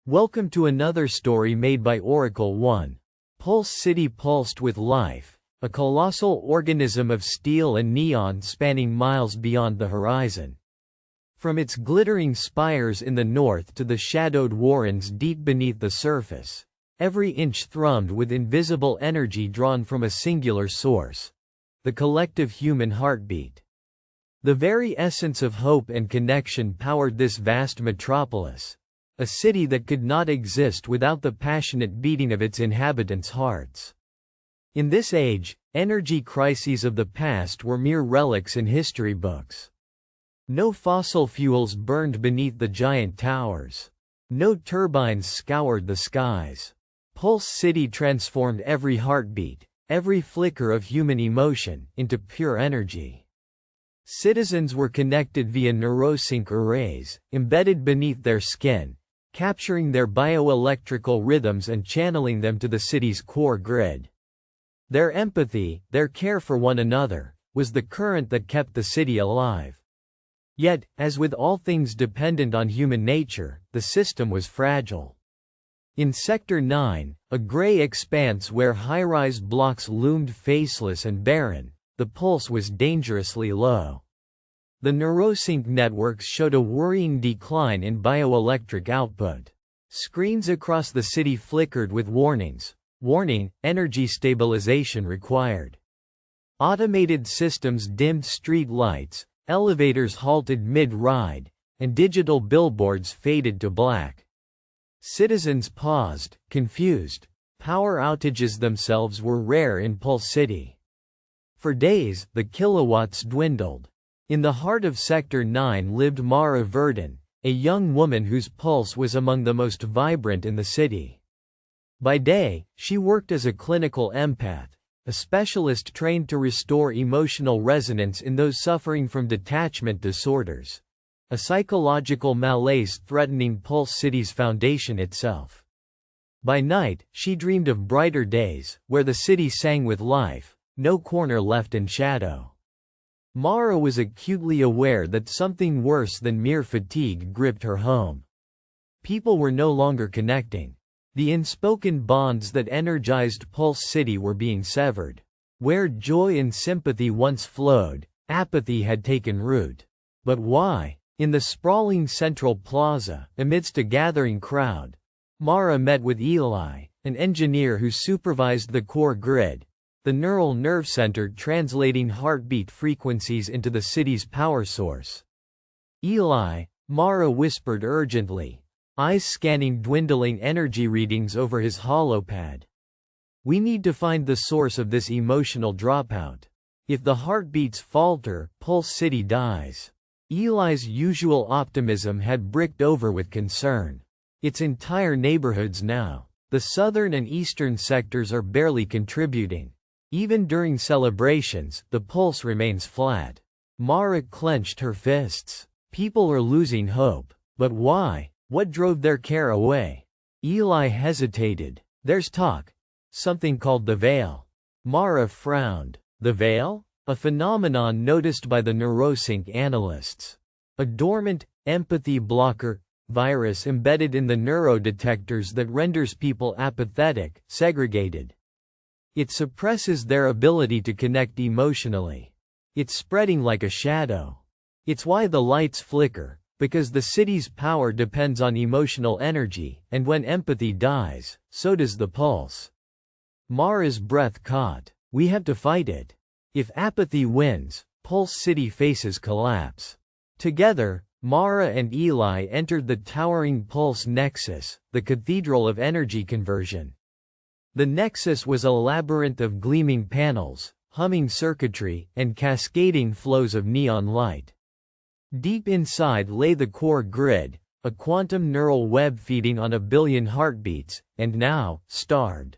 Welcome to another story made by Oracle One. Pulse City pulsed with life, a colossal organism of steel and neon spanning miles beyond the horizon. From its glittering spires in the north to the shadowed warrens deep beneath the surface, every inch thrummed with invisible energy drawn from a singular source: the collective human heartbeat. The very essence of hope and connection powered this vast metropolis, a city that could not exist without the passionate beating of its inhabitants' hearts. In this age, energy crises of the past were mere relics in history books. No fossil fuels burned beneath the giant towers. No turbines scoured the skies. Pulse City transformed every heartbeat, every flicker of human emotion, into pure energy. Citizens were connected via neurosync arrays, embedded beneath their skin, capturing their bioelectrical rhythms and channeling them to the city's core grid. Their empathy, their care for one another, was the current that kept the city alive. Yet, as with all things dependent on human nature, the system was fragile. In Sector 9, a gray expanse where high-rise blocks loomed faceless and barren, the pulse was dangerously low. The neurosync networks showed a worrying decline in bioelectric output. Screens across the city flickered with warnings: warning, energy stabilization required. Automated systems dimmed street lights, elevators halted mid-ride, and digital billboards faded to black. Citizens paused, confused. Power outages themselves were rare in Pulse City. For days, the kilowatts dwindled. In the heart of Sector 9 lived Mara Verdon, a young woman whose pulse was among the most vibrant in the city. By day, she worked as a clinical empath, a specialist trained to restore emotional resonance in those suffering from detachment disorders, a psychological malaise threatening Pulse City's foundation itself. By night, she dreamed of brighter days, where the city sang with life, no corner left in shadow. Mara was acutely aware that something worse than mere fatigue gripped her home. People were no longer connecting. The unspoken bonds that energized Pulse City were being severed. Where joy and sympathy once flowed, apathy had taken root. But why? In the sprawling central plaza, amidst a gathering crowd, Mara met with Eli, an engineer who supervised the core grid, the neural nerve center translating heartbeat frequencies into the city's power source. "Eli," Mara whispered urgently, eyes scanning dwindling energy readings over his holopad. "We need to find the source of this emotional dropout. If the heartbeats falter, Pulse City dies." Eli's usual optimism had bricked over with concern. "Its entire neighborhoods now. The southern and eastern sectors are barely contributing. Even during celebrations, the pulse remains flat." Mara clenched her fists. People are losing hope. But why? What drove their care away? Eli hesitated. "There's talk. Something called the veil." Mara frowned. The veil? A phenomenon noticed by the neurosync analysts. A dormant, empathy blocker virus embedded in the neurodetectors that renders people apathetic, segregated. It suppresses their ability to connect emotionally. It's spreading like a shadow. It's why the lights flicker, because the city's power depends on emotional energy, and when empathy dies, so does the pulse. Mara's breath caught. We have to fight it. If apathy wins, Pulse City faces collapse. Together, Mara and Eli entered the towering Pulse Nexus, the cathedral of energy conversion. The Nexus was a labyrinth of gleaming panels, humming circuitry, and cascading flows of neon light. Deep inside lay the core grid, a quantum neural web feeding on 1 billion heartbeats, and now, starved.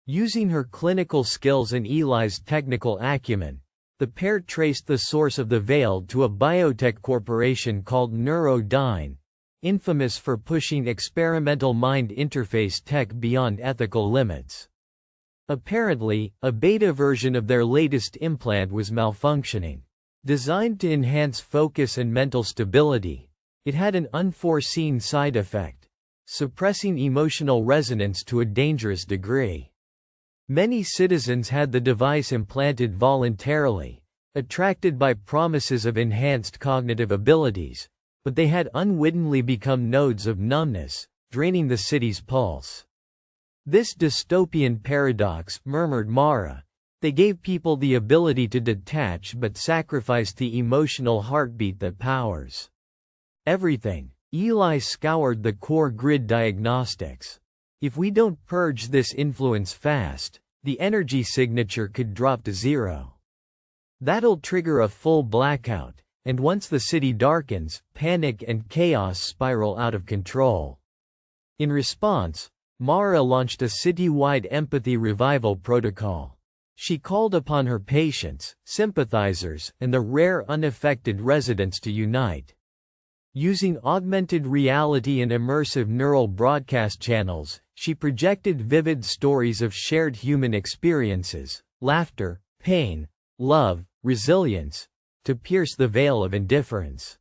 Using her clinical skills and Eli's technical acumen, the pair traced the source of the veil to a biotech corporation called Neurodyne, infamous for pushing experimental mind interface tech beyond ethical limits. Apparently, a beta version of their latest implant was malfunctioning. Designed to enhance focus and mental stability, it had an unforeseen side effect: suppressing emotional resonance to a dangerous degree. Many citizens had the device implanted voluntarily, attracted by promises of enhanced cognitive abilities, but they had unwittingly become nodes of numbness, draining the city's pulse. "This dystopian paradox," murmured Mara. "They gave people the ability to detach but sacrificed the emotional heartbeat that powers everything." Eli scoured the core grid diagnostics. "If we don't purge this influence fast, the energy signature could drop to zero. That'll trigger a full blackout, and once the city darkens, panic and chaos spiral out of control." In response, Mara launched a city-wide empathy revival protocol. She called upon her patients, sympathizers, and the rare unaffected residents to unite. Using augmented reality and immersive neural broadcast channels, she projected vivid stories of shared human experiences, laughter, pain, love, resilience, to pierce the veil of indifference.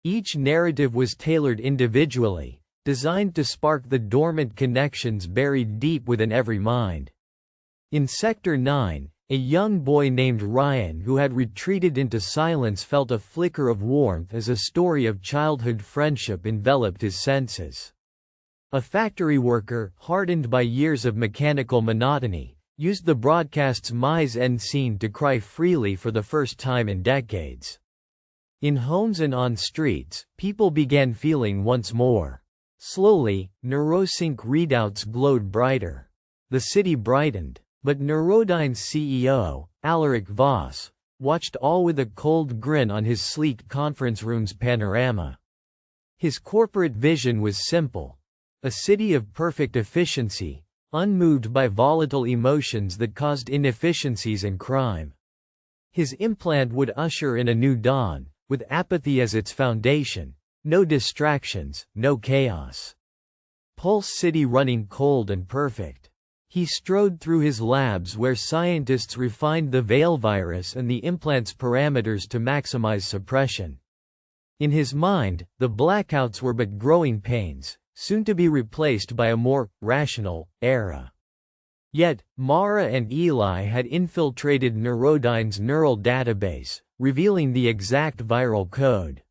Each narrative was tailored individually, designed to spark the dormant connections buried deep within every mind. In Sector 9, a young boy named Ryan who had retreated into silence felt a flicker of warmth as a story of childhood friendship enveloped his senses. A factory worker, hardened by years of mechanical monotony, used the broadcast's mise en scene to cry freely for the first time in decades. In homes and on streets, people began feeling once more. Slowly, neurosync readouts glowed brighter. The city brightened, but Neurodyne's CEO, Alaric Voss, watched all with a cold grin on his sleek conference room's panorama. His corporate vision was simple: a city of perfect efficiency, unmoved by volatile emotions that caused inefficiencies and crime. His implant would usher in a new dawn, with apathy as its foundation. No distractions, no chaos. Pulse City running cold and perfect. He strode through his labs where scientists refined the veil virus and the implant's parameters to maximize suppression. In his mind, the blackouts were but growing pains, soon to be replaced by a more rational era. Yet, Mara and Eli had infiltrated Neurodyne's neural database, revealing the exact viral code.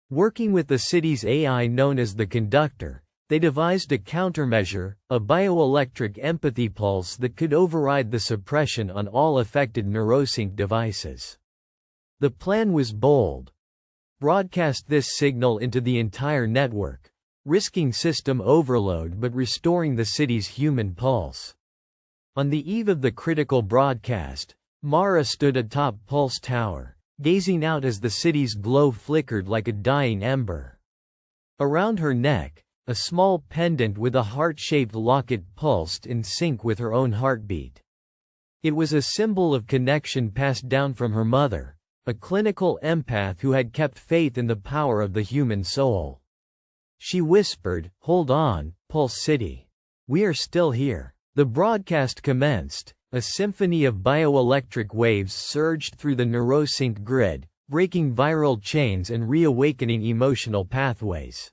Working with the city's AI known as the Conductor, they devised a countermeasure, a bioelectric empathy pulse that could override the suppression on all affected neurosync devices. The plan was bold. Broadcast this signal into the entire network, risking system overload but restoring the city's human pulse. On the eve of the critical broadcast, Mara stood atop Pulse Tower, gazing out as the city's glow flickered like a dying ember. Around her neck, a small pendant with a heart-shaped locket pulsed in sync with her own heartbeat. It was a symbol of connection passed down from her mother, a clinical empath who had kept faith in the power of the human soul. She whispered, "Hold on, Pulse City. We are still here." The broadcast commenced. A symphony of bioelectric waves surged through the neurosync grid, breaking viral chains and reawakening emotional pathways.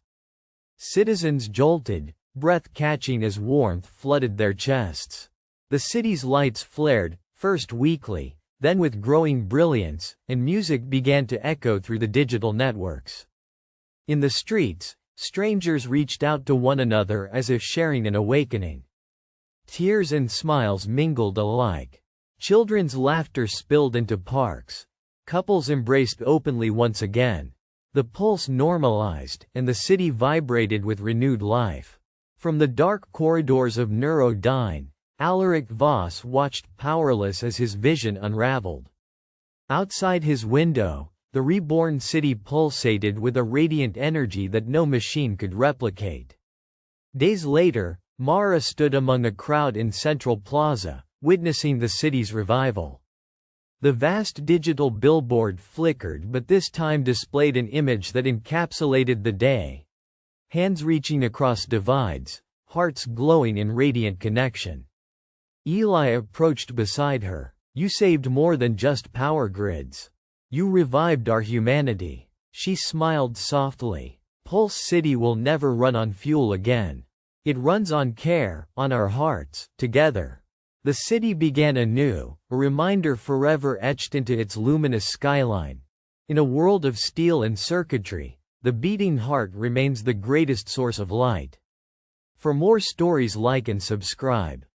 Citizens jolted, breath catching as warmth flooded their chests. The city's lights flared, first weakly, then with growing brilliance, and music began to echo through the digital networks. In the streets, strangers reached out to one another as if sharing an awakening. Tears and smiles mingled alike. Children's laughter spilled into parks. Couples embraced openly once again. The pulse normalized, and the city vibrated with renewed life. From the dark corridors of Neurodyne, Alaric Voss watched powerless as his vision unraveled. Outside his window, the reborn city pulsated with a radiant energy that no machine could replicate. Days later, Mara stood among a crowd in Central Plaza, witnessing the city's revival. The vast digital billboard flickered but this time displayed an image that encapsulated the day. Hands reaching across divides, hearts glowing in radiant connection. Eli approached beside her. "You saved more than just power grids. You revived our humanity." She smiled softly. Pulse City will never run on fuel again. It runs on care, on our hearts, together. The city began anew, a reminder forever etched into its luminous skyline. In a world of steel and circuitry, the beating heart remains the greatest source of light. For more stories, like and subscribe.